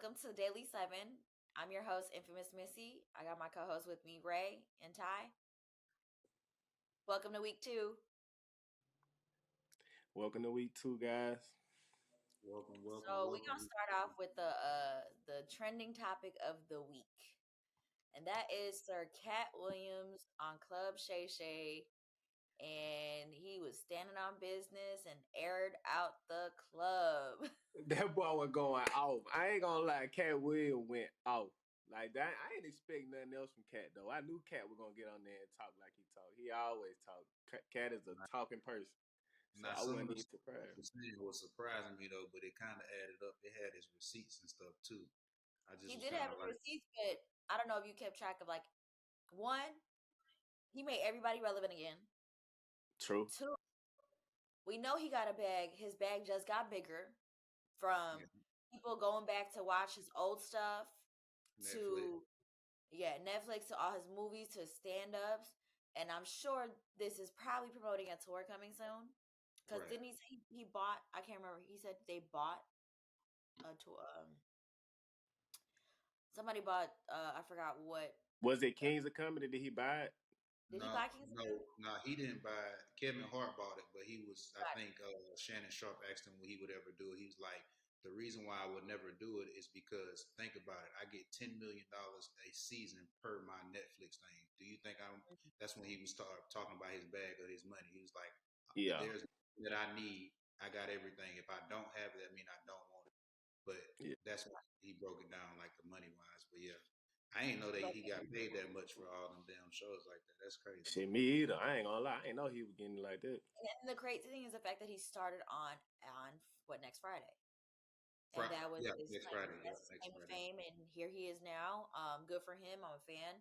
welcome to Daily 7. I'm your host, Infamous Missy. I got my co-host with me, Ray and Ty. Welcome to week 2. Welcome to week 2, guys. Welcome. So we're gonna start off with the trending topic of the week, and that is Sir Katt Williams on Club Shay Shay, and he was standing on business and aired out the club. That boy was going off. I ain't gonna lie, Katt Williams went off. Like that, I ain't expect nothing else from Katt though. I knew Katt was gonna get on there and talk like he talked. He always talk. Katt is a talking person, so I wasn't even surprised. It was surprising me though, but it kind of added up. It had his receipts and stuff too. He did have his receipts, but I don't know if you kept track of one, he made everybody relevant again. True. 2, we know he got a bag. His bag just got bigger from people going back to watch his old stuff Netflix to all his movies to stand-ups. And I'm sure this is probably promoting a tour coming soon. Because didn't he say he bought, I can't remember, he said they bought a tour. Somebody bought, I forgot what. Was it Kings of Comedy? Did he buy it? Did he buy Kings of Comedy? No, he didn't buy it. Kevin Hart bought it, but he was, I think Shannon Sharp asked him what he would ever do it. He was like, the reason why I would never do it is because, think about it, I get $10 million a season per my Netflix thing. Do you think that's when he was talking about his bag or his money. He was like, there's that I need. I got everything. If I don't have it, that means I don't want it. But that's why he broke it down like the money wise. But yeah, I ain't know that he got paid that much for all them damn shows like that. That's crazy. Shit, me either. I ain't gonna lie. I ain't know he was getting like that. And the crazy thing is the fact that he started on what, next Friday. And that was next Friday. Fame, and here he is now. Good for him. I'm a fan.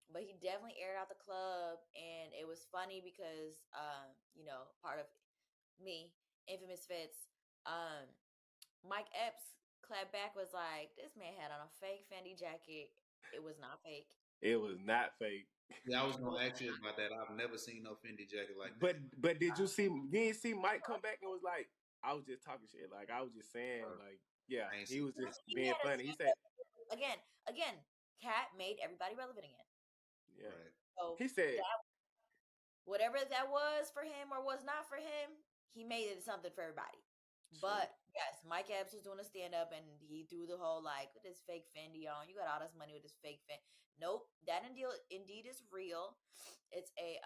But he definitely aired out the club, and it was funny because part of me, Infamous Fits, Mike Epps clapback was like, this man had on a fake Fendi jacket. It was not fake. It was not fake. Yeah, I was gonna ask you about that. I've never seen no Fendi jacket like that. But did you see? You didn't see Mike come back and was like, I was just talking shit. Like I was just saying, like, yeah, he was just being funny. He said, again, Katt made everybody relevant again. Yeah. Right. So he said, whatever that was for him or was not for him, he made it something for everybody. True. But yes, Mike Epps was doing a stand-up and he threw the whole with this fake Fendi on. You got all this money with this fake Fendi. Nope, that indeed is real. It's a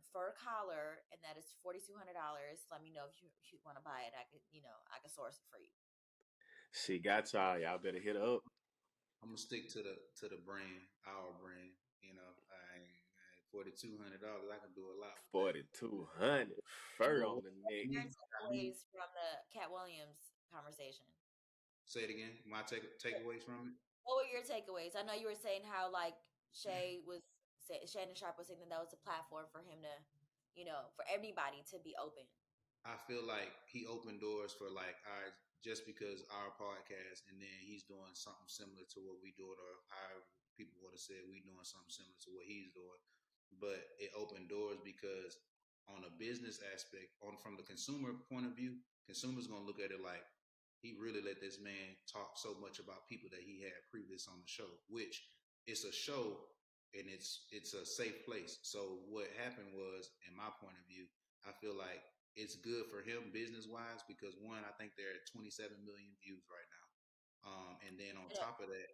fur collar, and that is $4,200. Let me know if you want to buy it. I can source it for you. She got y'all. Y'all better hit her up. I'm gonna stick to the brand, our brand. $4,200. I can do a lot. $4,200 fur on the neck. Your takeaways from the Katt Williams conversation. Say it again. My takeaways from it. What were your takeaways? I know you were saying how Shannon Sharp was saying that was a platform for him to, for everybody to be open. I feel like he opened doors for just because our podcast, and then he's doing something similar to what we do, or however people would have said we doing something similar to what he's doing. But it opened doors because on a business aspect, from the consumer point of view, consumers gonna look at it like he really let this man talk so much about people that he had previous on the show, which it's a show and it's a safe place. So what happened was, in my point of view, I feel like it's good for him business wise because one, I think they're at 27 million views right now, and then on top of that,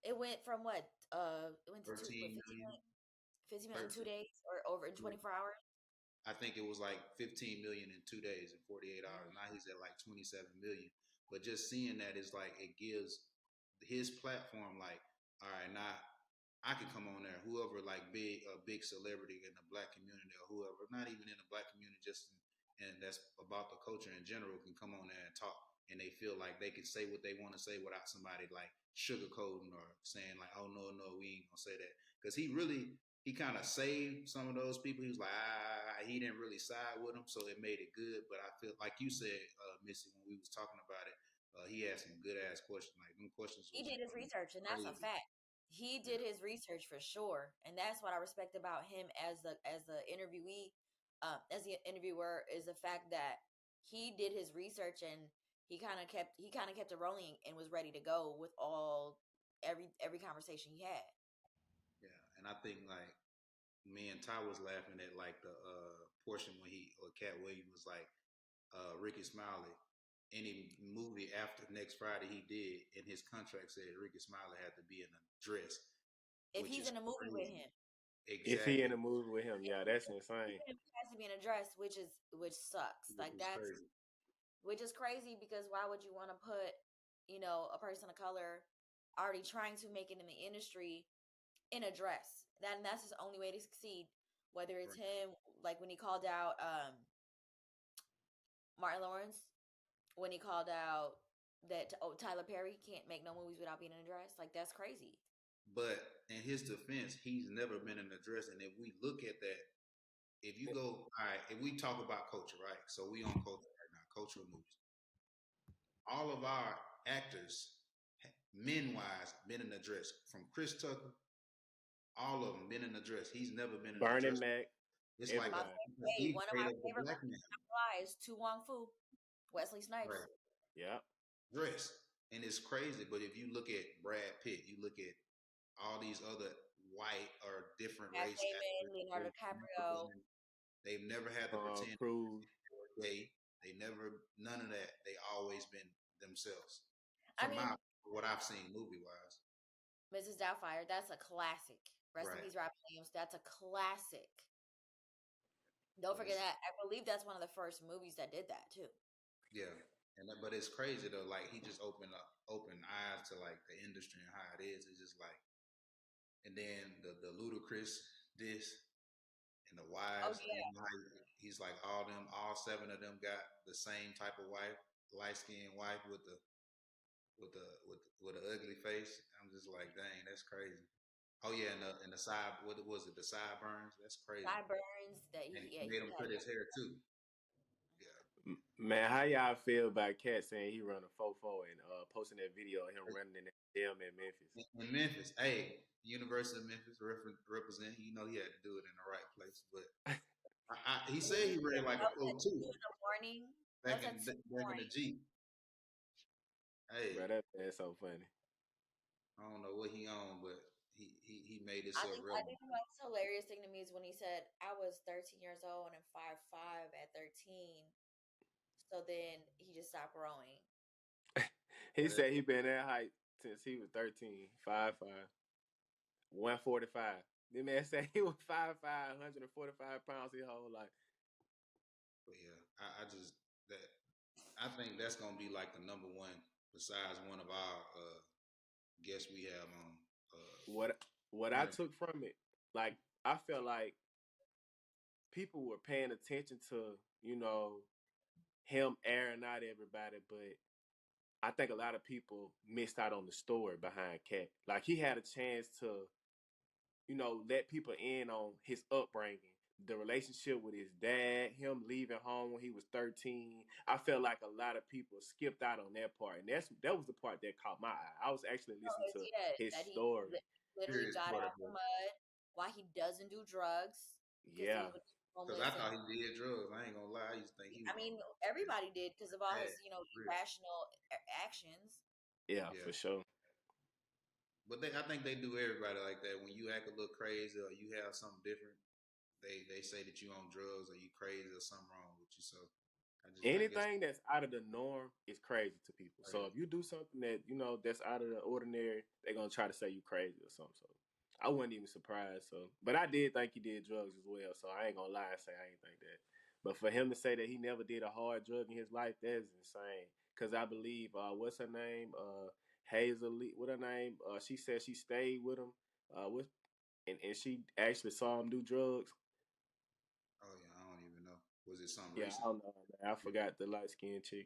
it went from what? It went to 15 million. 15 million in 2 days or over in 24 hours? I think it was like 15 million in 2 days and 48 hours. Now he's at like 27 million. But just seeing that is like, it gives his platform all right, now I can come on there, whoever big celebrity in the Black community or whoever, not even in the Black community, and that's about the culture in general, can come on there and talk, and they feel like they can say what they want to say without somebody sugarcoating or saying oh no, we ain't gonna say that, because he kind of saved some of those people. He was like, he didn't really side with them, so it made it good. But I feel like you said, Missy, when we was talking about it, he had some good ass questions. Them questions. He did his research, and that's a fact. He did his research for sure, and that's what I respect about him as the interviewee, as the interviewer, is the fact that he did his research and he kind of kept it rolling and was ready to go with every conversation he had. Yeah, and I think like me and Ty was laughing at like the portion when Katt Williams was like Ricky Smiley. Any movie after next Friday he did, in his contract said Ricky Smiley had to be in a dress. If he's in a movie with him. Exactly. If he in a movie with him, yeah, that's insane. He has to be in a dress, which sucks. Like that's crazy. Which is crazy because why would you want to put, a person of color already trying to make it in the industry in a dress? That's his only way to succeed. Whether it's him, like when he called out Martin Lawrence, when he called out that Tyler Perry can't make no movies without being in a dress. Like that's crazy. But in his defense, he's never been in a dress. And if we look at that, if you go, all right, if we talk about culture, right? So we on culture right now, cultural movies. All of our actors, men-wise, been in a dress. From Chris Tucker, all of them been in a dress. He's never been in a dress. Burning Mac. It's like one of my favorite guys, Tu Wong Fu, Wesley Snipes. Right. Yeah. Dress. And it's crazy, but if you look at Brad Pitt, you look at all these other white or different race actors, Leonardo DiCaprio, they've never had to pretend they were gay. They never, none of that. They always been themselves. What I've seen movie wise. Mrs. Doubtfire, that's a classic. Rest in peace, Robin Williams. That's a classic. Don't forget that. I believe that's one of the first movies that did that too. Yeah. But it's crazy though. Like he just opened eyes to like the industry and how it is. It's just like, and then the ludicrous this and the wives. Oh, yeah. He's like all 7 of them got the same type of wife, light skinned wife with the ugly face. I'm just like, dang, that's crazy. Oh yeah, and the side, what was it? The sideburns. That's crazy. Sideburns that he made him cut his hair too. Man, how y'all feel about Katt saying he run a 4.4 and posting that video of him running in that gym in Memphis? In Memphis, hey, University of Memphis represent. You know he had to do it in the right place, but he said he ran like a 4.2 in the morning. Back in the Jeep. Hey, bro, that's so funny. I don't know what he on, but he made it so real. I think the most hilarious thing to me is when he said, "I was 13 years old and 5'5" at 13." So then he just stopped growing. He said he been that height since he was 13, 5'5", 145. The man said he was 5'5", 145 pounds his whole life. But yeah, I think that's gonna be like the number one besides one of our guests we have on. What I took from it, like I felt like people were paying attention to, him airing out everybody, but I think a lot of people missed out on the story behind Katt. Like he had a chance to, let people in on his upbringing, the relationship with his dad, him leaving home when he was 13. I felt like a lot of people skipped out on that part, and that was the part that caught my eye. I was actually listening to his story. Literally got out the mud, why he doesn't do drugs. Yeah. Because I thought he did drugs. I ain't gonna lie. I used to think he. I mean, everybody did because of all his, irrational actions. Yeah, for sure. But I think they do everybody like that. When you act a little crazy or you have something different, they say that you on drugs or you crazy or something wrong with you. So anything that's out of the norm is crazy to people. Right. So if you do something that that's out of the ordinary, they're gonna try to say you crazy or something. So I wasn't even surprised. So, but I did think he did drugs as well. So I ain't gonna lie and say I ain't think that. But for him to say that he never did a hard drug in his life, that is insane. Because I believe, what's her name? Hazel Lee, what her name? She said she stayed with him. And she actually saw him do drugs. Oh yeah, I don't even know. Was it something recent? I don't know. I forgot the light skinned chick.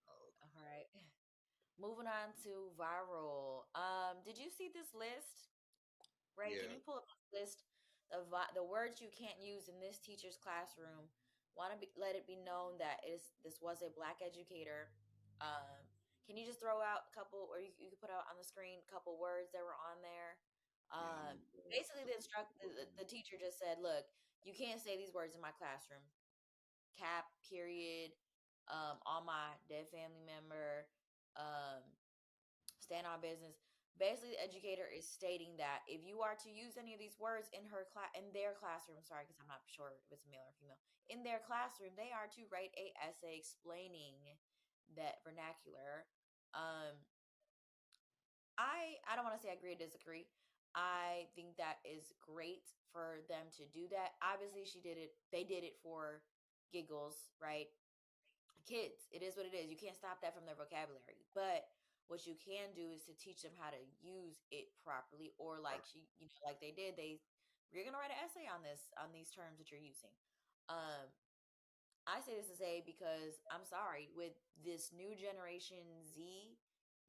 Oh. All right. Moving on to viral. Did you see this list? Ray, Can you pull up this list of the words you can't use in this teacher's classroom? Let it be known that this was a Black educator. Can you just throw out a couple, or you can put out on the screen a couple words that were on there? Basically, the teacher just said, "Look, you can't say these words in my classroom. Cap, period, on my dead family member, stand on business. Basically, the educator is stating that if you are to use any of these words in in their classroom, sorry, because I'm not sure if it's a male or female, in their classroom, they are to write a essay explaining that vernacular. Um, I don't want to say agree or disagree. I think that is great for them to do that. Obviously, she did it. They did it for giggles, right? Kids, it is what it is. You can't stop that from their vocabulary. But what you can do is to teach them how to use it properly, or like like they did. You're gonna write an essay on these terms that you're using. Um, I say this to say because I'm sorry, with this new generation Z,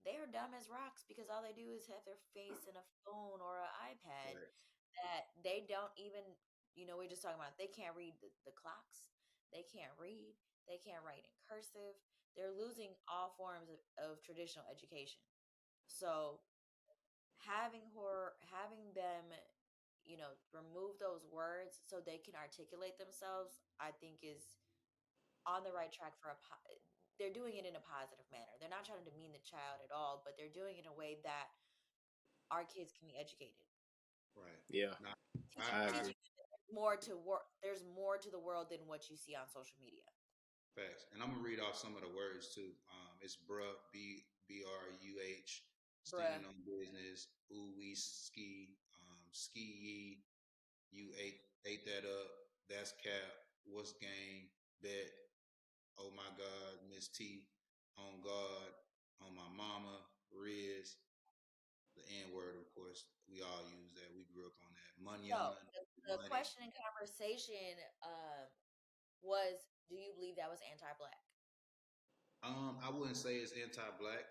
they are dumb as rocks because all they do is have their face in a phone or an iPad Right. that they don't even, we're just talking about they can't read the clocks, they can't read, they can't write in cursive. They're losing all forms of traditional education. So having them, remove those words so they can articulate themselves, I think is on the right track they're doing it in a positive manner. They're not trying to demean the child at all, but they're doing it in a way that our kids can be educated. Right. Yeah, Now, I I agree. Teaching more to work. There's more to the world than what you see on social media. facts, and I'm gonna read off some of the words too. It's bruh, BRUH, Bruh. standing on business. Ooh, we ski, ski ye. You ate that up. That's cap. What's game? Bet. Oh my God, Miss T. On God. On my mama. Riz. The N word, of course. We all use that. We grew up on that. So Manana. the Money. question and conversation was, do you believe that was anti-black? I wouldn't say it's anti-black.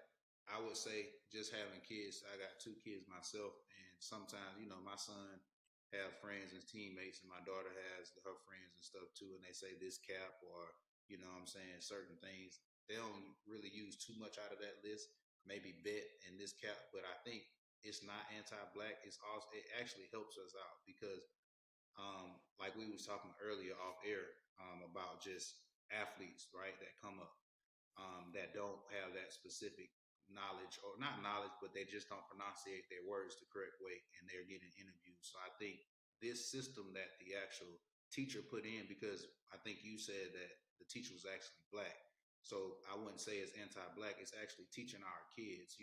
I would say just having kids. I got two kids myself, and sometimes, my son have friends and teammates, and my daughter has her friends and stuff too, and they say this cap or what I'm saying, certain things. They don't really use too much out of that list. Maybe bet and this cap, but I think it's not anti-black. It actually helps us out because like we was talking earlier off air about just athletes, right, that come up that don't have that specific knowledge or not knowledge, but they just don't pronunciate their words the correct way and they're getting interviewed. So I think this system that the actual teacher put in, because I think you said that the teacher was actually black. So I wouldn't say it's anti-black. It's actually teaching our kids,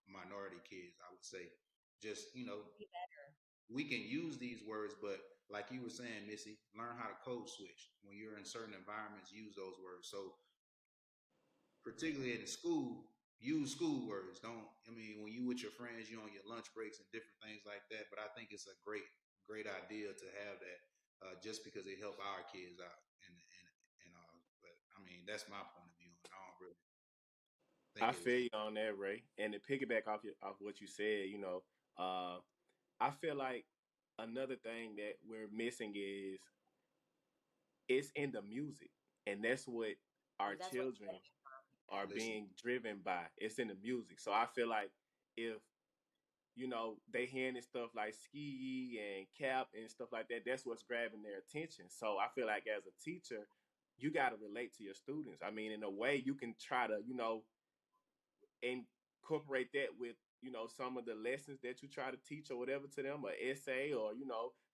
minority kids, I would say, just, Be better. we can use these words, but like you were saying, Missy, learn how to code switch. When you're in certain environments, use those words. So particularly in school, use school words. Don't I mean when you with your friends, you on your lunch breaks and different things like that. But I think it's a great idea to have that, just because it help our kids out and all. But I mean that's my point of view, and I don't really think I it was. feel you on that, Ray. And to piggyback off what you said, uh, I feel like another thing that we're missing is it's in the music, and that's what our That's where children are Listen, being driven by. It's in the music. So I feel like if they hearing this stuff like ski and cap and stuff like that, that's what's grabbing their attention. So I feel like as a teacher, you got to relate to your students. I mean, in a way, you can try to incorporate that with some of the lessons that you try to teach or whatever to them, or essay, or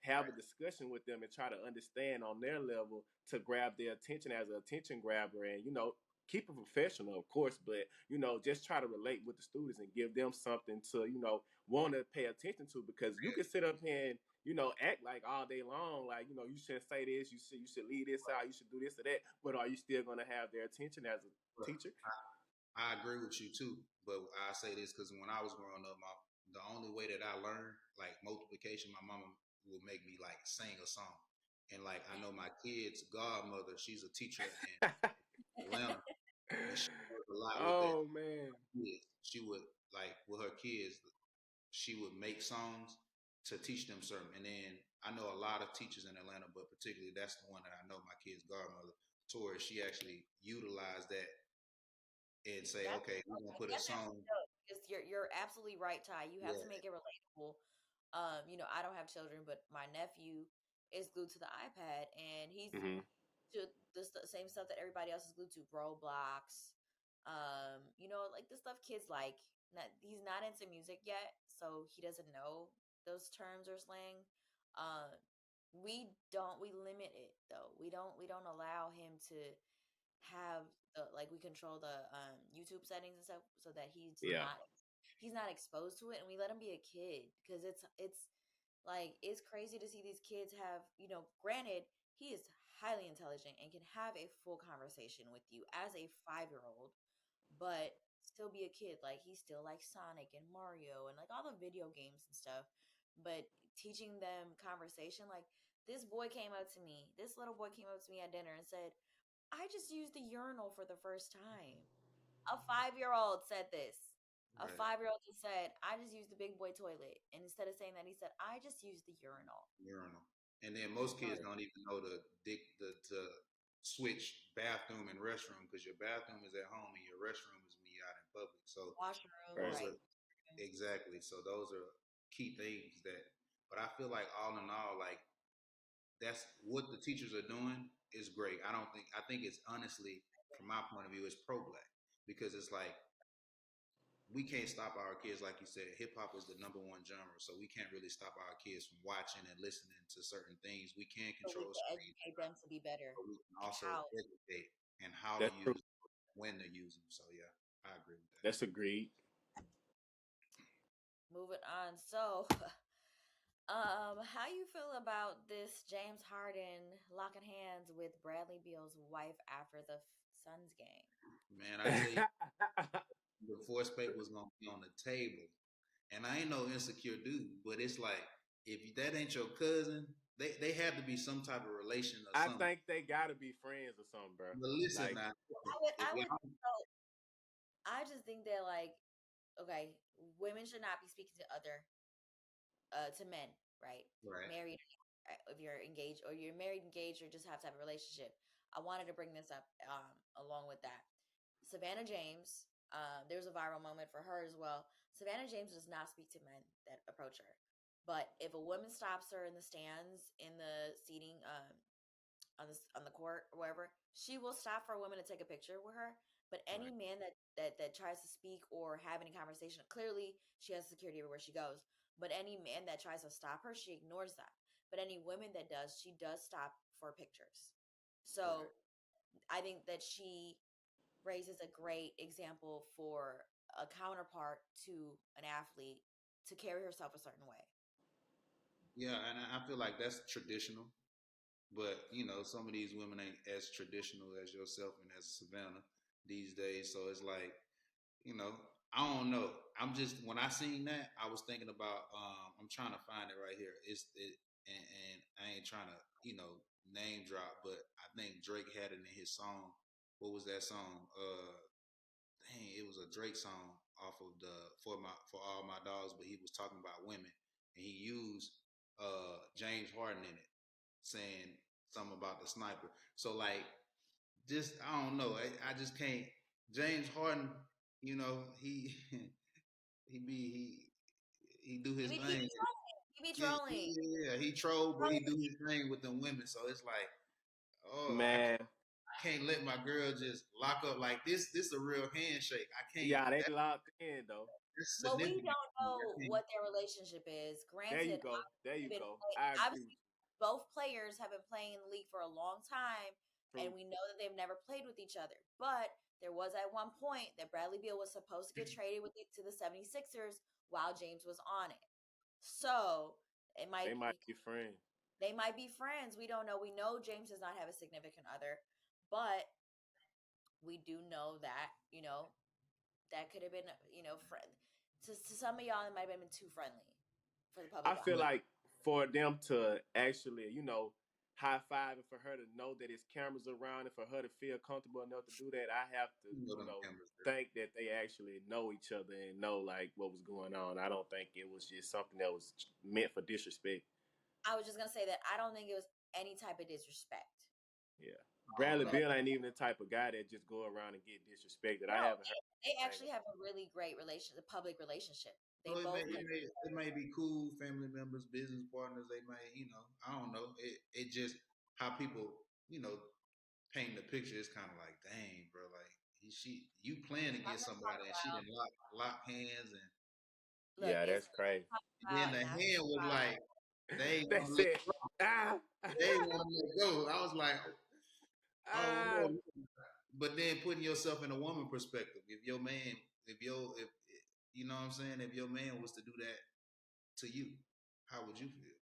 have a right? discussion with them and try to understand on their level to grab their attention as an attention grabber, and keep it professional, of course, but just try to relate with the students and give them something to want to pay attention to, because you can sit up here and act like all day long, like you shouldn't say this, you should leave this out, you should do this or that, but are you still going to have their attention as a But teacher? I agree with you too. But I say this because when I was growing up, the only way that I learned like multiplication, my mama would make me like sing a song. And like I know my kid's godmother, she's a teacher in Atlanta, and she does a lot with that Oh man. kids. She would like with her kids, she would make songs to teach them certain. And then I know a lot of teachers in Atlanta, but particularly that's the one that I know my kid's godmother, Tori. She actually utilized that and say, that's okay, we're gonna put a that's song. actually dope. Because you're absolutely right, Ty. You have to Yeah, make it relatable. I don't have children, but my nephew is glued to the iPad, and Hmm. to the same stuff that everybody else is glued to, Roblox. Like the stuff kids like. He's not into music yet, so he doesn't know those terms or slang. Uh, we limit it though. We don't allow him to have we control the YouTube settings and stuff so that Yeah. he's not exposed to it, and we let him be a kid because it's crazy to see these kids have, granted, he is highly intelligent and can have a full conversation with you as a 5-year-old, but still be a kid. Like, he still likes Sonic and Mario and like all the video games and stuff. But teaching them conversation, like this little boy came up to me at dinner and said, I just used the urinal for the first time. A 5-year-old said this. A Right. 5-year-old just said, I just used the big boy toilet. And instead of saying that, he said, I just used the urinal. Urinal. And then most kids don't even know to switch bathroom and restroom because your bathroom is at home and your restroom is when you're out in public. So Washroom, those right. are exactly. So those are key things that. But I feel like all in all, like that's what the teachers are doing is great. I think it's honestly, from my point of view, it's pro black because it's like we can't stop our kids, like you said. Hip hop is the #1 genre, so we can't really stop our kids from watching and listening to certain things. We can So we control can screens, educate them to be better. but we can And also how? educate and how to That's true. use them, when to use them. So yeah, I agree with that. That's agreed. Moving on. So, how you feel about this James Harden locking hands with Bradley Beal's wife after the Suns game? Man, I tell you, the force paper was gonna be on the table, and I ain't no insecure dude, but it's like if that ain't your cousin, they have to be some type of relation or I something. think they gotta be friends or something, bro. But listen Like, now, if I would. y'all I just think that, like, okay, women should not be speaking to to men, right? right, Married, if you're engaged, or you're married, engaged, or just have to have a relationship. I wanted to bring this up along with that. Savannah James, there's a viral moment for her as well. Savannah James does not speak to men that approach her. But if a woman stops her in the stands, in the seating, on the court or wherever, she will stop for a woman to take a picture with her. But any right, man that tries to speak or have any conversation, clearly she has security everywhere she goes. But any man that tries to stop her, she ignores that. But any women that does, she does stop for pictures. So right. I think that she raises a great example for a counterpart to an athlete to carry herself a certain way. Yeah, and I feel like that's traditional. But some of these women ain't as traditional as yourself and as Savannah these days. So it's like, you know, I don't know. I'm just when I seen that, I was thinking about. I'm trying to find it right here. And I ain't trying to name drop, but I think Drake had it in his song. What was that song? Dang, it was a Drake song off of the for all my dogs, but he was talking about women, and he used James Harden in it, saying something about the sniper. So like, just I don't know. I just can't. James Harden, he he do his thing. He be trolling. Yeah, he troll, but he do his thing with them women. So it's like, oh, man, I can't let my girl just lock up like this. This a real handshake. I can't. yeah, they locked in though. That's Well, we significant. don't know what their relationship is. There you Granted, go. There you go. I agree obviously with both players have been playing in the league for a long time, you. and we know that they've never played with each other. But there was at one point that Bradley Beal was supposed to get traded to the 76ers while James was on it. So They might be friends. they might be friends. We don't know. We know James does not have a significant other, but we do know that, that could have been, friend. To some of y'all, it might have been too friendly for the I public feel eye. But like for them to actually, high five and for her to know that his cameras around and for her to feel comfortable enough to do that, I have to, them cameras there. think that they actually know each other and know like what was going on. I don't think it was just something that was meant for disrespect. I was just gonna say that I don't think it was any type of disrespect. Yeah. Oh, Bradley okay. Beal ain't even the type of guy that just go around and get disrespected. No, I haven't heard they anything. actually have a really great a public relationship. They So both it may be cool family members, business partners. They may, I don't know. It just how people, painting the picture, it's kind of like, dang, bro, like you playing against somebody and she didn't lock hands and Look, Yeah, that's crazy. then the hand was like they ain't That's want to let it. Ah. they ain't want to let go. I was like, oh Ah. no. But then putting yourself in a woman perspective, if you know what I'm saying, if your man was to do that to you, how would you feel?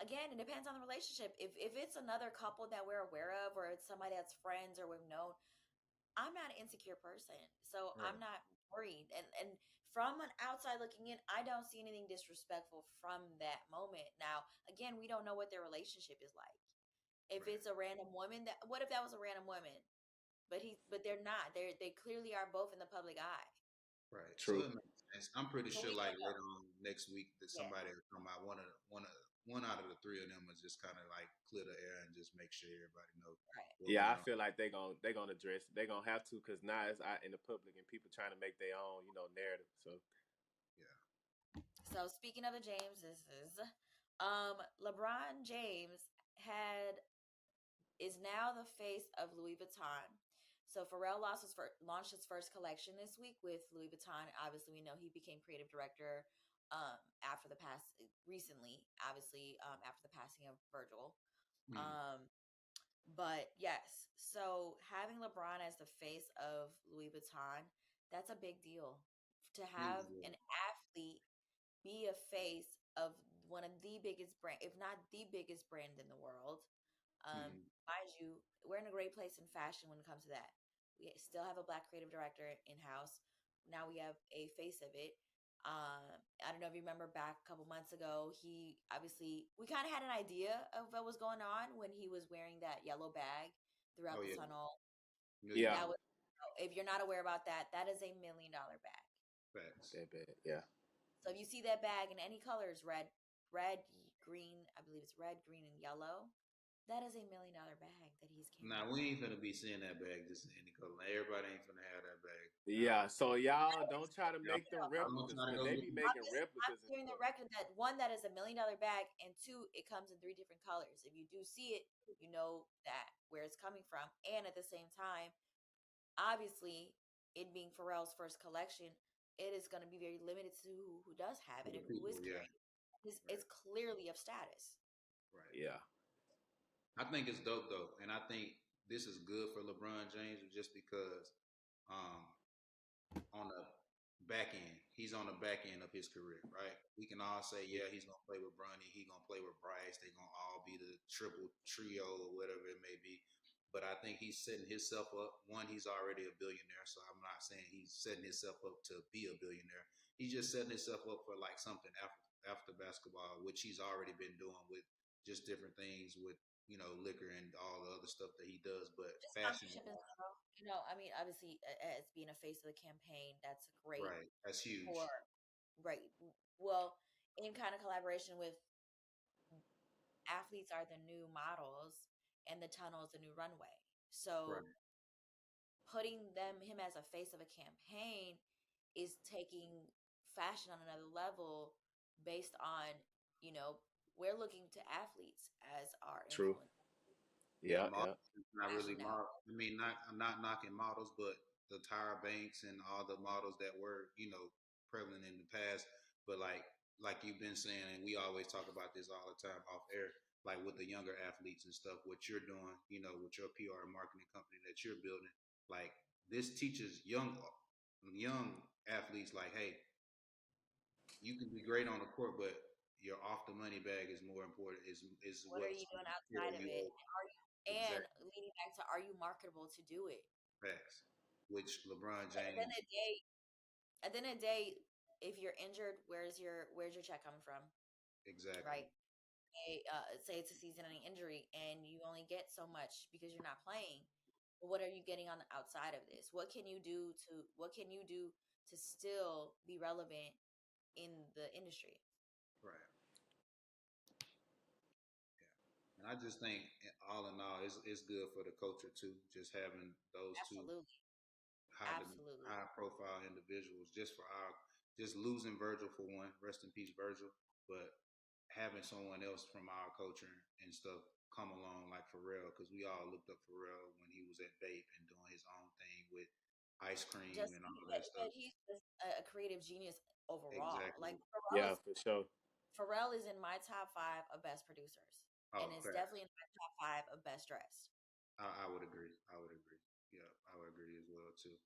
Again, it depends on the relationship. If it's another couple that we're aware of, or it's somebody that's friends or we've known, I'm not an insecure person, so Right. I'm not worried. And from an outside looking in, I don't see anything disrespectful from that moment. Now, again, we don't know what their relationship is like. If Right. it's a random woman, that what if that was a random woman? But they're not. They clearly are both in the public eye. Right. So True. it makes sense. I'm pretty So sure we like don't know. later on next week that Yeah. somebody will come out one out of the three of them is just kind of like clear the air and just make sure everybody knows Right. what Yeah, I went on. feel like they're gonna address it. They're gonna have to, because now it's out in the public and people trying to make their own, narrative. So Yeah. So speaking of the Jameses, LeBron James is now the face of Louis Vuitton. So Pharrell launched his first collection this week with Louis Vuitton. Obviously, we know he became creative director after the past recently. Obviously, after the passing of Virgil. Hmm. But yes, so having LeBron as the face of Louis Vuitton, that's a big deal. To have Huge deal. an athlete be a face of one of the biggest brand, if not the biggest brand in the world. Hmm. Mind you, we're in a great place in fashion when it comes to that. We still have a black creative director in house. Now we have a face of it. I don't know if you remember back a couple months ago, we kind of had an idea of what was going on when he was wearing that yellow bag throughout Oh the yeah. tunnel. yeah, That was, if you're not aware about that, that is $1 million bag. Facts. that bad. Yeah, So if you see that bag in any colors, red, green, I believe it's red, green, and yellow, that is $1 million bag that he's Now carrying. we ain't finna be seeing that bag just in any color. Now, everybody ain't finna have that bag. yeah. So y'all don't try to make them I'm gonna replicas, try to because go they get be them. making I'm replicas and hearing the stuff. record that one, that is $1 million bag, and two, it comes in 3 different colors. If you do see it, you know that where it's coming from. And at the same time, obviously, it being Pharrell's first collection, it is going to be very limited to who does have For it the and who people, is yeah. carrying it. It's Right. clearly of status. Right. Yeah, I think it's dope though, and I think this is good for LeBron James just because um, on the back end, he's on the back end of his career, right? We can all say, yeah, he's gonna play with Bronny, he's gonna play with Bryce, they're gonna all be the triple trio or whatever it may be. But I think he's setting himself up. One, he's already a billionaire, so I'm not saying he's setting himself up to be a billionaire. He's just setting himself up for like something after basketball, which he's already been doing with just different things with liquor and all the other stuff that he does. But Just fashion, sponsorship in general. I mean, obviously, as being a face of the campaign, that's great right? That's for, huge, right. Well, in kind of collaboration with athletes are the new models and the tunnel is the new runway. So right? putting him as a face of a campaign is taking fashion on another level based on, you know, we're looking to athletes as our true. influence Yeah, Yeah, yeah. models is not fashion really now. model. I mean, not I'm not knocking models, but the Tyra Banks and all the models that were prevalent in the past. But like you've been saying, and we always talk about this all the time off air, like with the younger athletes and stuff. What you're doing, with your PR and marketing company that you're building, like this teaches young athletes, like, hey, you can be great on the court, but your off the money bag is more important. Is What are what's you doing outside carry of you it? over. And Exactly. leading back to, are you marketable to do it? Facts. Which LeBron At the end James, of the day, at the end of the day, if you're injured, where's your check coming from? exactly. Right? Say it's a season-ending injury and you only get so much because you're not playing. But what are you getting on the outside of this? What can you do to still be relevant in the industry? Right. Yeah. And I just think, all in all, it's good for the culture too. Just having those two Absolutely. high Absolutely. high profile individuals, just for our just losing Virgil for one. Rest in peace, Virgil. But having someone else from our culture and stuff come along like Pharrell, because we all looked up Pharrell when he was at Bape and doing his own thing with ice cream Just and all that but stuff. he's just a creative genius overall. Exactly. Like Yeah, for sure. Pharrell is in my top 5 of best producers, and Oh, it's facts. definitely in my top 5 of best dressed. I would agree. I would agree. Yeah, I would agree as well too.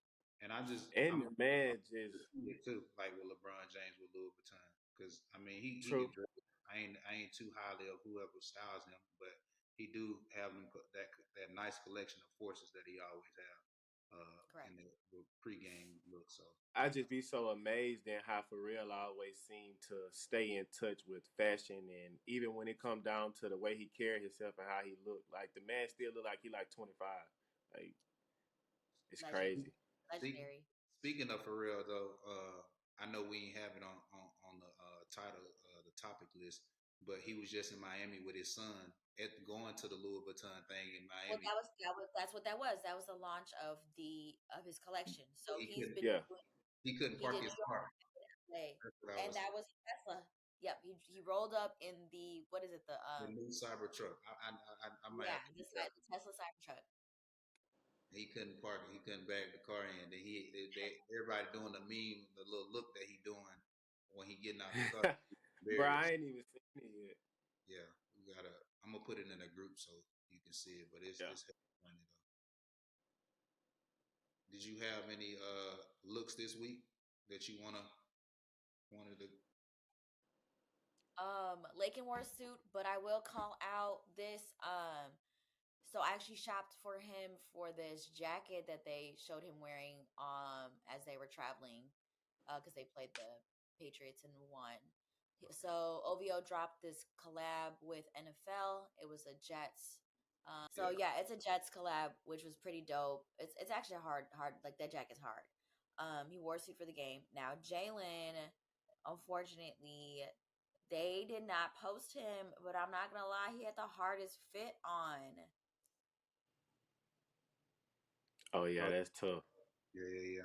And And I'm the man just too, like with LeBron James with Louis Vuitton, because I mean he true. can dress. I ain't too highly of whoever styles him, but he do have them that nice collection of forces that he always have Correct. in the pregame look. So I just be so amazed at how Pharrell always seemed to stay in touch with fashion, and even when it come down to the way he carried himself and how he looked, like the man still look like he like 25. Like it's Legend. crazy. speaking Legendary. speaking of Pharrell though, I know we ain't have it on the title the topic list, but he was just in Miami with his son at going to the Louis Vuitton thing in Well, Miami. that's what that was. That was the launch of his collection. So He he's couldn't been Yeah. doing. he couldn't He park did his New York, car. LA, That's what I and was that was Tesla. Yep, he rolled up in the what is it the new Cybertruck. I might yeah have to look it up. the Tesla Cybertruck. He couldn't park it. He couldn't bag the car in. Then everybody doing the meme, the little look that he doing when he getting out the car. Bro, Embarrassed. I ain't even seen it yet. Yeah, we gotta. I'm gonna put it in a group so you can see it. But it's Yeah. it's funny though. Did you have any looks this week that you wanted to? Lake and War suit, but I will call out this. So I actually shopped for him for this jacket that they showed him wearing as they were traveling, because they played the Patriots and won. So OVO dropped this collab with NFL. It was a Jets. So Yeah, yeah, it's a Jets collab, which was pretty dope. It's actually hard like that jacket's hard. He wore a suit for the game. Now Jaylen, unfortunately, they did not post him, but I'm not gonna lie, he had the hardest fit on. Oh yeah, oh, that's tough. yeah.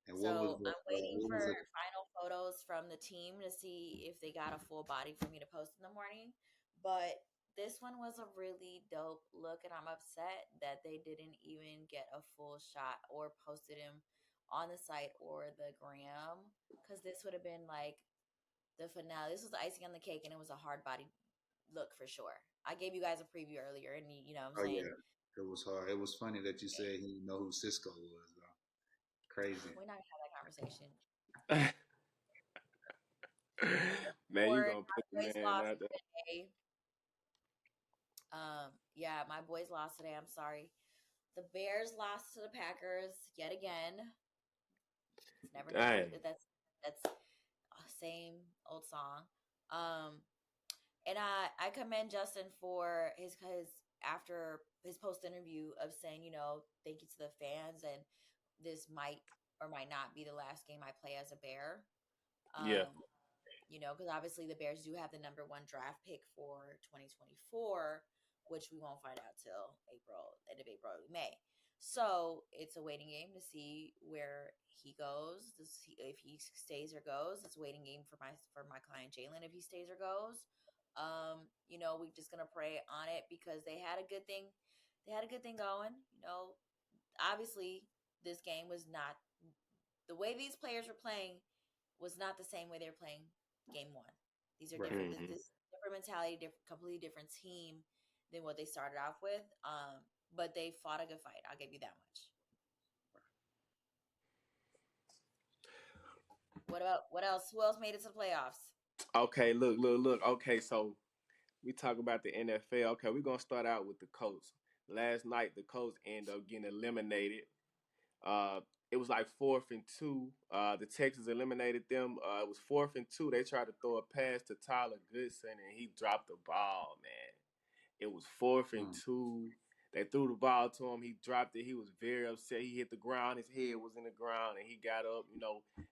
And So I'm waiting what for was the final photos from the team to see if they got a full body for me to post in the morning. But this one was a really dope look, and I'm upset that they didn't even get a full shot or posted him on the site or the gram, because this would have been like the finale. This was the icing on the cake, and it was a hard body look for sure. I gave you guys a preview earlier, and you know what I'm Oh saying? yeah, it was hard. It was funny that you said he didn't know who Cisco was. Though. Crazy. We're not gonna have that conversation. Man, you Or gonna my put the boys man lost out there. today. Yeah, my boys lost today. I'm sorry. The Bears lost to the Packers yet again. It's never gonna Dang. be. That's same old song. Um, and I commend Justin for his after his post interview of saying, thank you to the fans, and this might or might not be the last game I play as a Bear. Yeah. Because obviously the Bears do have the number 1 draft pick for 2024, which we won't find out till end of April, early May. So it's a waiting game to see where he goes. If he stays or goes. It's a waiting game for my client Jaylen if he stays or goes. We're just gonna pray on it because they had a good thing. They had a good thing going. Obviously this game was not the way these players were playing was not the same way they were playing game 1. These are Right. different. Mm-hmm. This different mentality, completely different team than what they started off with. But they fought a good fight. I'll give you that much. What else? Who else made it to the playoffs? Okay, look. Okay, so we talk about the NFL. Okay, we're gonna start out with the Colts. Last night, the Colts ended up getting eliminated. Uh, it was like 4th and 2. The Texans eliminated them. It was 4th and 2. They tried to throw a pass to Tyler Goodson, and he dropped the ball. Man, it was 4th and 2. They threw the ball to him. He dropped it. He was very upset. He hit the ground. His head was in the ground, and he got up.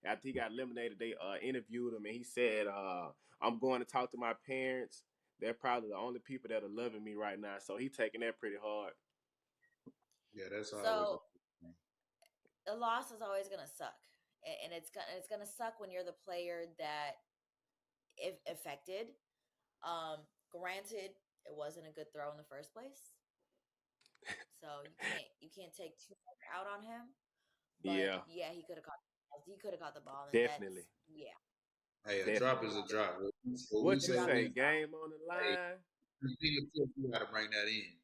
After he got eliminated, they interviewed him, and he said, "I'm going to talk to my parents. They're probably the only people that are loving me right now." So he taking that pretty hard. Yeah, that's always. So the loss is always gonna suck, and it's gonna suck when you're the player that if affected. Granted, it wasn't a good throw in the first place, so you can't take too much out on him. But Yeah, yeah, he could have caught the ball, and that's definitely. yeah. Hey, a drop Definitely. is a drop. What we What The you say drop is say? is, a drop. Game on the hey, line? you got to bring that in.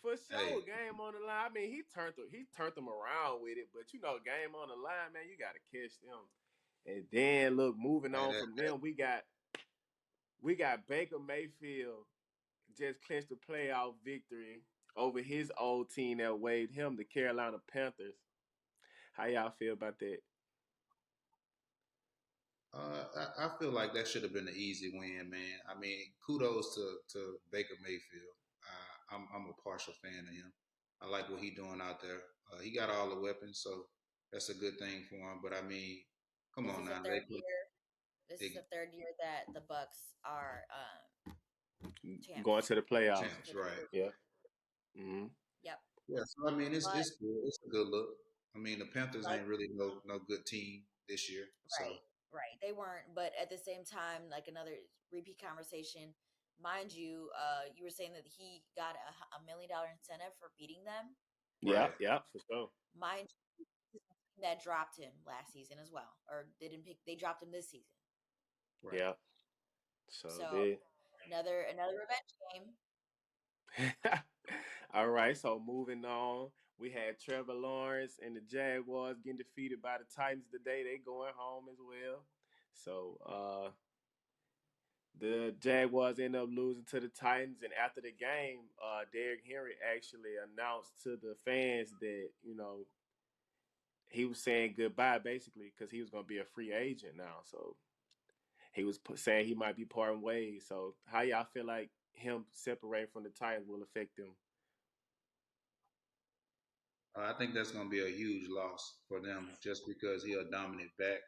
For Hey, sure, game on the line. I mean, he turned them around with it, but game on the line, man. You got to catch them. And then look, moving hey, on that, from them, we got Baker Mayfield just clinched the playoff victory over his old team that waived him, the Carolina Panthers. How y'all feel about that? I feel like that should have been an easy win, man. I mean, kudos to Baker Mayfield. I'm a partial fan of him. I like what he's doing out there. He got all the weapons, so that's a good thing for him. But I mean, come This on is the now, third year. This is they the third year that the Bucks are Going champs to the playoffs. champs, for the right? division. Yeah. Mm-hmm. Yep. Yeah, so I mean, But it's good. It's a good look. I mean, the Panthers like ain't really no good team this year, so right, right. They weren't, but at the same time, like another repeat conversation, mind you, you were saying that he got $1 million incentive for beating them. Yeah, right, yeah, for sure. Mind you, this is the team that dropped him last season as well, or they didn't pick. They dropped him this season. right. Yeah. So So did. another revenge game. All right, so moving on, we had Trevor Lawrence and the Jaguars getting defeated by the Titans today. They going home as well. So the Jaguars end up losing to the Titans, and after the game, Derrick Henry actually announced to the fans that he was saying goodbye basically because he was going to be a free agent now. So he was saying he might be parting ways. So how y'all feel like him separating from the Titans will affect them? I think that's going to be a huge loss for them just because he's a dominant back.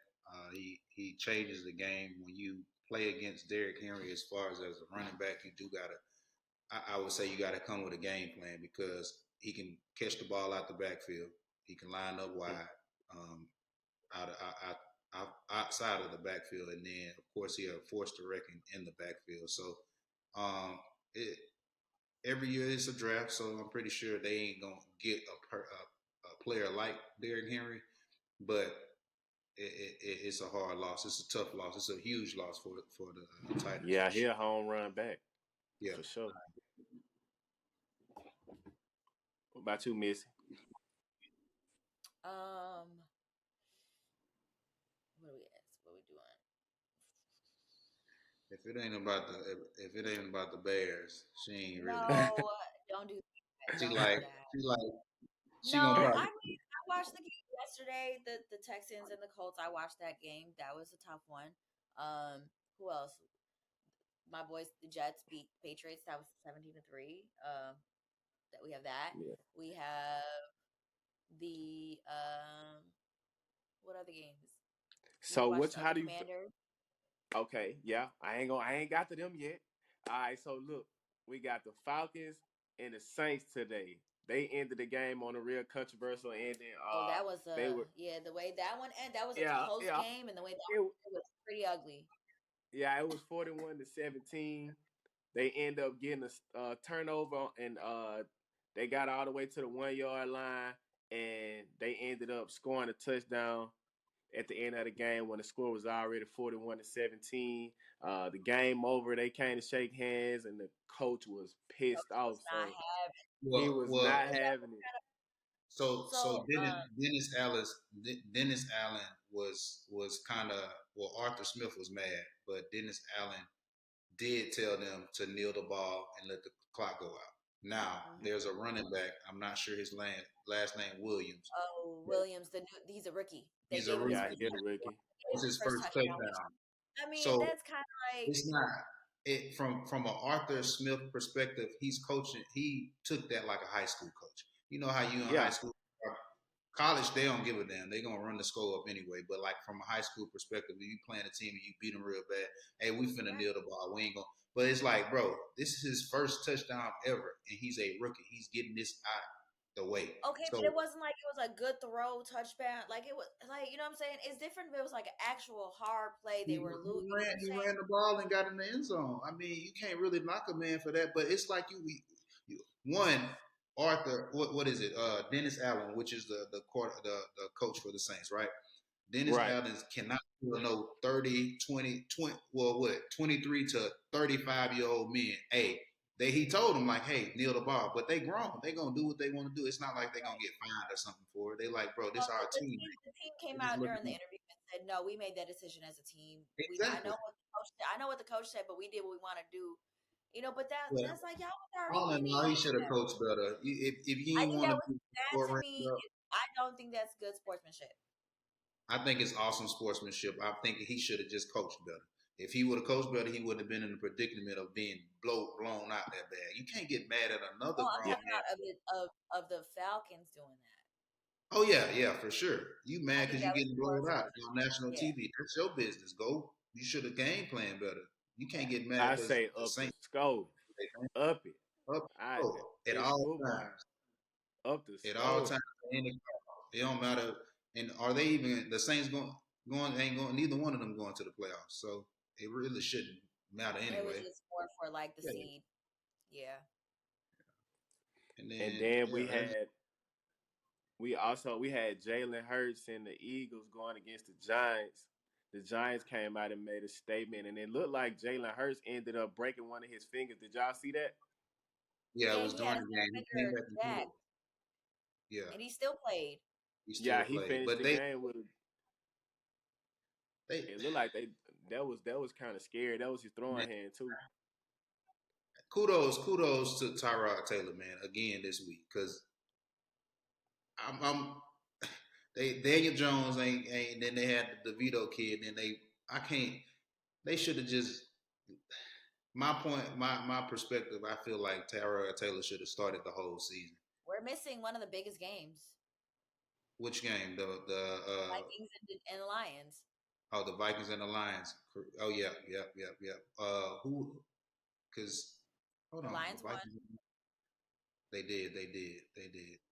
He changes the game when you play against Derrick Henry. As far as a running back, you do gotta. I would say you got to come with a game plan because he can catch the ball out the backfield. He can line up wide, um, outside of the backfield, and then of course he a force to reckon in the backfield. So um, it, every year it's a draft, so I'm pretty sure they ain't gonna get a player like Derrick Henry, but it's a hard loss. It's a tough loss. It's a huge loss for the Titans Yeah, for he sure. a home run back Yeah. for sure. What about you, Missy? Um, what are we at? What are we doing? If it ain't about the Bears, she ain't really. No, don't do that. She Don't do like that. she like she gonna No, probably. I mean I watched the game yesterday. The Texans and the Colts. I watched that game. That was a tough one. Who else? My boys, the Jets beat Patriots. That was 17-3. That we have that. Yeah. We have the what other games? We So watched which the how other do you Commanders. okay, yeah. I ain't got to them yet. All right, so look, we got the Falcons and the Saints today. They ended the game on a real controversial ending. Oh, that was They were yeah, the way that one ended, that was a yeah, close yeah. game, and the way that It one ended was pretty ugly. yeah, it was 41-17. They end up getting a turnover and they got all the way to the 1 yard line and they ended up scoring a touchdown at the end of the game when the score was already 41-17. The game over, they came to shake hands, and the coach was pissed Coach off. was not So having. he Well, was well. not having it. So So, Dennis Allen was kind of well. Arthur Smith was mad, but Dennis Allen did tell them to kneel the ball and let the clock go out. Now mhm. there's a running back. I'm not sure his last name Williams. Oh, Williams, he's a rookie. They He's a gave him his rookie. Yeah, first. he a rookie. Gave It's him his his first first touchdown. Which touchdown. I mean, So that's kind of like it's not it from an Arthur Smith perspective. He's coaching. He took that like a high school coach. You know how you in high Yeah, school, college they don't give a damn. They're gonna run the score up anyway. But like from a high school perspective, if you playing a team and you beat them real bad, hey, we finna yeah, kneel the ball. We ain't gonna. But it's like, bro, this is his first touchdown ever, and he's a rookie. He's getting this out. the weight. Okay, So but it wasn't like it was a good throw touchdown. Like it was like, you know what I'm saying? It's different if it was like an actual hard play. They he, were he losing. You know ran what I'm he saying? ran the ball and got in the end zone. I mean, you can't really knock a man for that. But it's like one Arthur. What is it? Dennis Allen, which is the coach for the Saints, right? Dennis Right. Allen cannot no 30, 20, 20, well, what, 23 to 35-year-old men. Hey, he told them, like, hey, kneel the ball. But they grown. They going to do what they want to do. It's not like they're going to get fined or something for it. They like, bro, this Well, is our team. the team came They just out look during at the them. interview and said, "No, we made that decision as a team. I Exactly. know what the coach said. I know what the coach said, but we did what we want to do." You know, but But that's like y'all was already all in winning. all, he should have coached better. If you I ain't think want that to was do that to score me. I don't think that's good sportsmanship. I think it's awesome sportsmanship. I think he should have just coached better. If he would have coached better, he wouldn't have been in the predicament of being blown out that bad. You can't get mad at another Oh, I'm grown talking man. about of the Falcons doing that. Oh yeah, for sure. You I mad think because you that was getting more blown out on national yeah. TV? That's your business. Go. You should have game plan better. You can't get I mad because say the up the Saints score. Up it. up I at in all football. times. Up the At all score. times. It don't matter. And are they even the Saints going? Ain't going. Neither one of them going to the playoffs. So it really shouldn't matter It was anyway. just more for like the Yeah. seed. Yeah. And And then then we had Jalen Hurts and the Eagles going against the Giants. The Giants came out and made a statement, and it looked like Jalen Hurts ended up breaking one of his fingers. Did y'all see that? yeah, it Yeah, was he during had the his game. He came finger back and played. jacked, Yeah, and he still played. he still Yeah, he played. finished But the game with. they It looked like that was kind of scary. That was his throwing man, hand too. kudos to Tyrod Taylor, man, again this week because I'm they Daniel Jones ain't then they had the DeVito kid and I can't they should have just my point my perspective I feel like Tyrod Taylor should have started the whole season. We're missing one of the biggest games. Which game? The Vikings and Lions. Oh, the Vikings and the Lions. Oh yeah. Who? Because hold The on, Lions the won. Vikings. They did.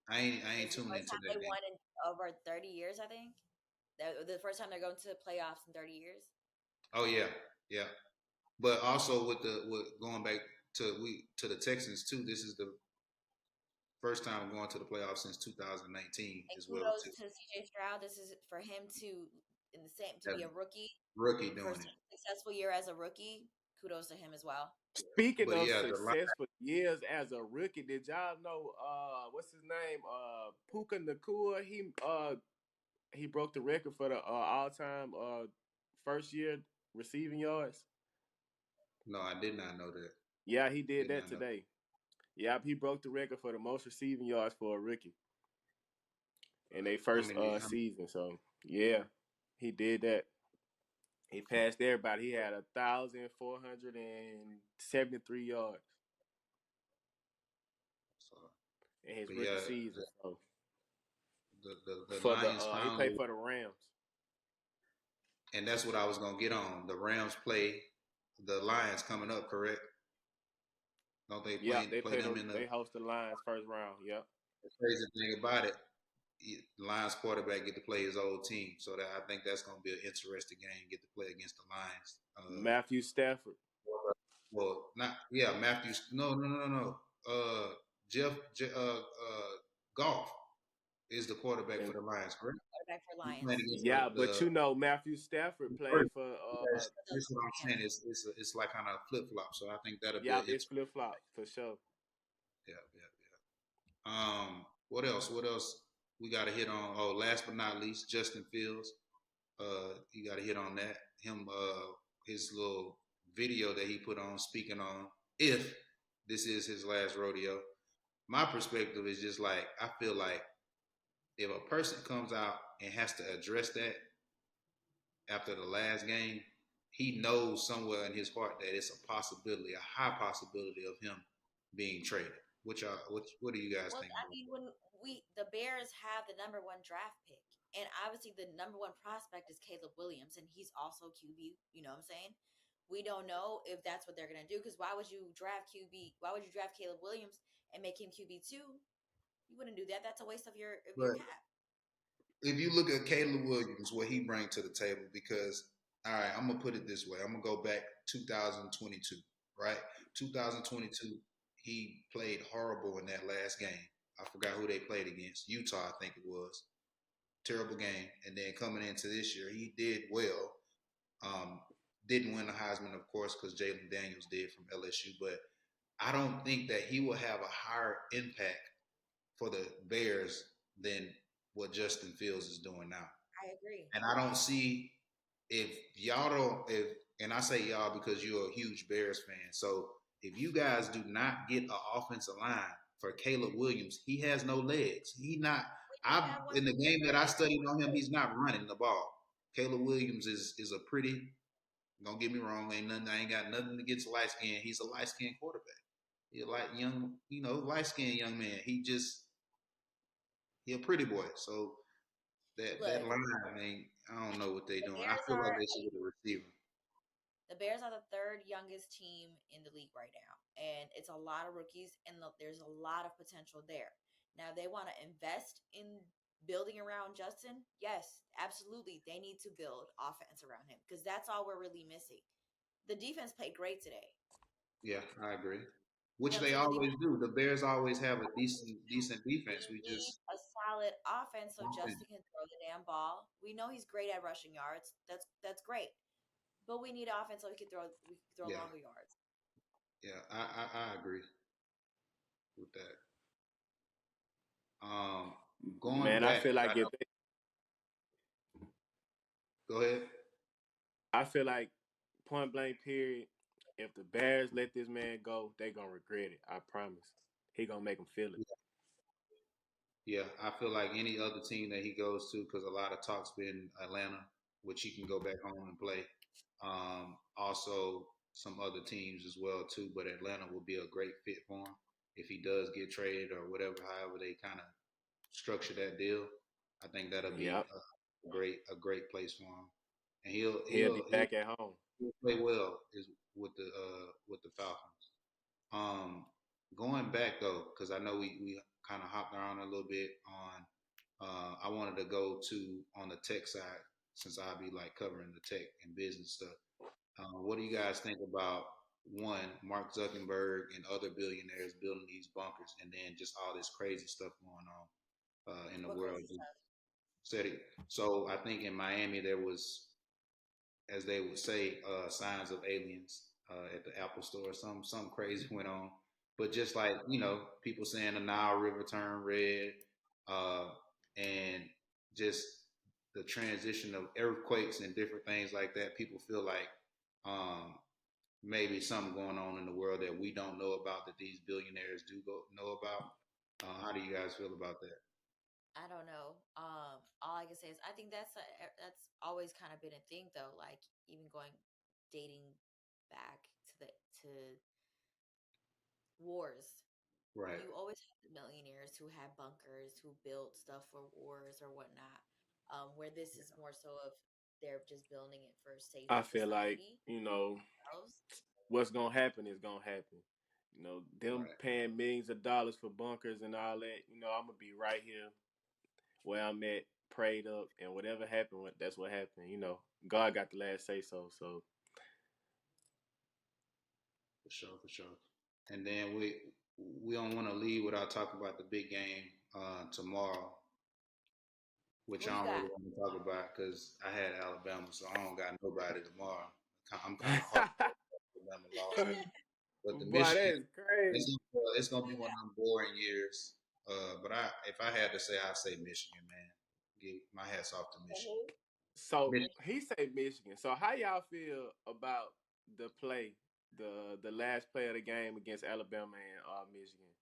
I ain't It's the tuning first into time that they game. won in over 30 years, I think. The first time they're going to the playoffs in 30 years. Oh yeah. But also with going back to the Texans too. This is the first time going to the playoffs since 2019 And as well kudos too. to CJ Stroud. This is for him to As be a rookie. rookie doing First it. successful year as a rookie. Kudos to him as well. Speaking But of yeah, successful years as a rookie, did y'all know what's his name? Puka Nakua. He broke the record for the all time first year receiving yards. no, I did not know that. Yeah, he did Did that not know. today. Yep, he broke the record for the most receiving yards for a rookie in their How first many? season. So yeah, he did that. He passed everybody. He had 1,473 yards So, in his but rookie yeah, season. So the for the Lions he finally. played for the Rams. And that's what I was gonna get on. The Rams play the Lions coming up, correct? Don't they Yeah, play them in the they host the Lions first round. Yep. the crazy thing about it? The Lions quarterback get to play his old team, so that I think that's gonna be an interesting game. Get to play against the Lions. Matthew Stafford. Well, not Matthews. No. Jeff Goff is the quarterback for And the Lions, correct? Quarterback for He's Lions. playing against yeah, but the Matthew Stafford played for That's what I'm saying. It's like kind of flip flop. So I think that'll be yeah, an it's interesting. flip flop for sure. Yeah. What else? What else we got to hit on? Oh, last but not least, Justin Fields. You got to hit on that. Him, his little video that he put on speaking on if this is his last rodeo. My perspective is just like I feel like if a person comes out and has to address that after the last game, he knows somewhere in his heart that it's a possibility, a high possibility of him being traded. What do you guys think? I mean, when the Bears have the number one draft pick, and obviously the number one prospect is Caleb Williams, and he's also QB. You know what I'm saying? We don't know if that's what they're gonna do because why would you draft QB? Why would you draft Caleb Williams and make him QB2 You wouldn't do that. That's a waste of your But cap. if you look at Caleb Williams, what he brings to the table, because all right, I'm gonna put it this way. I'm gonna go back 2022, right? 2022, he played horrible in that last game. I forgot who they played against. Utah, I think it was. Terrible game. And then coming into this year, he did well. Um, didn't win the Heisman, of course, because Jaylen Daniels did from LSU. But I don't think that he will have a higher impact for the Bears than what Justin Fields is doing now. I agree. And I don't see if y'all don't and I say y'all because you're a huge Bears fan. So if you guys do not get an offensive line for Caleb Williams, he has no legs. He not. I in the game that I studied on him, he's not running the ball. Caleb Williams is a pretty. Don't get me wrong. Ain't nothing. I ain't got nothing against light skin. He's a light skinned quarterback. He's a light young, light skinned young man. He a pretty boy. So that line, I don't know what they doing. I feel like they should get a receiver. The Bears are the third youngest team in the league right now, and it's a lot of rookies, and there's a lot of potential there. Now they want to invest in building around Justin. Yes, absolutely, they need to build offense around him because that's all we're really missing. The defense played great today. Yeah, I agree. Which they always do. The Bears always have a decent defense. We just a solid offense so Justin can throw the damn ball. We know he's great at rushing yards. That's great. But we need offense so we can throw longer yards. Yeah, I agree with that. Going Man, back, I feel like go ahead. I feel like point blank period. If the Bears let this man go, they gonna regret it. I promise. He gonna make them feel it. Yeah, I feel like any other team that he goes to, because a lot of talk's been Atlanta, which he can go back home and play. Also, some other teams as well too, but Atlanta will be a great fit for him if he does get traded or whatever. However, they kind of structure that deal. I think that'll be a great place for him, and he'll be back at home. He'll play well is with the Falcons. Going back though, because I know we kind of hopped around a little bit on. I wanted to go to on the tech side since I'll be like covering the tech and business stuff. What do you guys think about one Mark Zuckerberg and other billionaires building these bunkers, and then just all this crazy stuff going on in the world? So I think in Miami there was, as they would say, signs of aliens at the Apple store. Some crazy went on, but just like people saying the Nile River turned red, and just the transition of earthquakes and different things like that. People feel like maybe something going on in the world that we don't know about that these billionaires do know about. How do you guys feel about that? I don't know. All I can say is I think that's always kind of been a thing though. Like even dating back to wars. Right. You always have the millionaires who have bunkers, who built stuff for wars or whatnot. Where this is more so of they're just building it for safety. I feel like what's gonna happen is gonna happen. Them paying millions of dollars for bunkers and all that. I'm gonna be right here where I'm at, prayed up, and whatever happened, that's what happened. God got the last say so. So for sure. And then we don't want to leave without talking about the big game tomorrow, which I don't really want to talk about because I had Alabama, so I don't got nobody tomorrow. I'm kind of hard Alabama lost. But the Michigan, it's gonna be one of them boring years. But if I had to say, I'd say Michigan, man. Give my hats off to Michigan. So he say Michigan. So how y'all feel about the play, the last play of the game against Alabama and Michigan?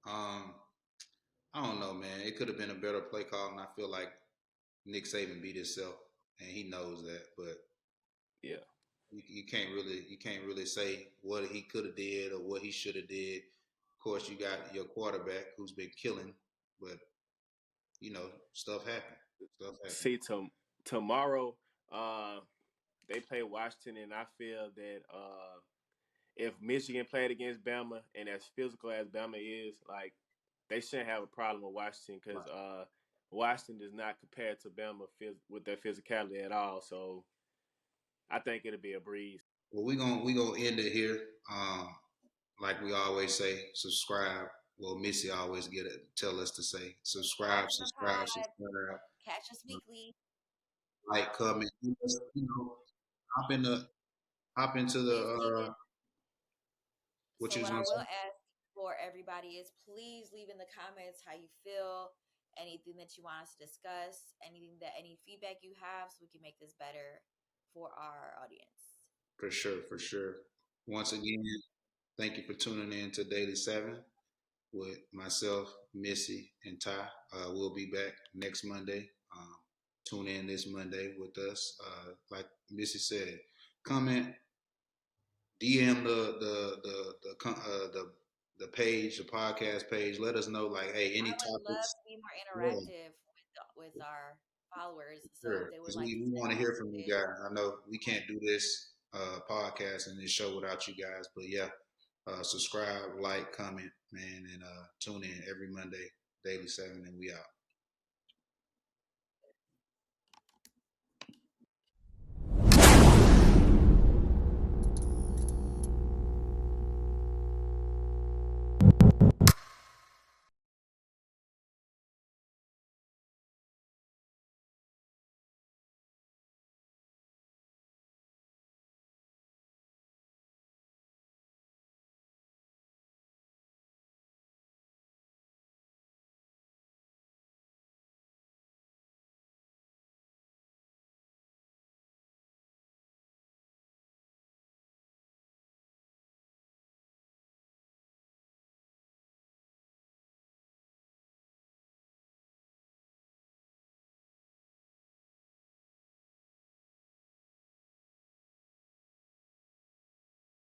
I don't know, man. It could have been a better play call, and I feel like Nick Saban beat himself, and he knows that. But yeah, you can't really say what he could have did or what he should have did. Of course, you got your quarterback who's been killing, but stuff happens. See, tomorrow, they play Washington, and I feel that if Michigan played against Bama and as physical as Bama is, like they shouldn't have a problem with Washington because Washington does not compare to Bama with their physicality at all. So I think it'll be a breeze. Well, we gonna end it here. Like we always say, subscribe. Well, Missy always tell us to say subscribe, Subscribe to the subscribe, pod. subscribe. Catch us weekly. Like, comment, hop in the hop into the Please leave it. what So you was what I gonna will say. ask for everybody is please leave in the comments how you feel, anything that you want us to discuss, any feedback you have, so we can make this better for our audience. For sure, for sure. Once again, thank you for tuning in to Daily 7 with myself, Missy, and Ty. We'll be back next Monday. Tune in this Monday with us. Like Missy said, comment, DM the page, the podcast page. Let us know, like, hey, any I would love topics. to be more Yeah, interactive with our followers. So if sure. they would Because like to we send want to hear from you messages, guys. I know we can't do this podcast and this show without you guys, but yeah, subscribe, like, comment, man, and tune in every Monday, Daily 7, and we out.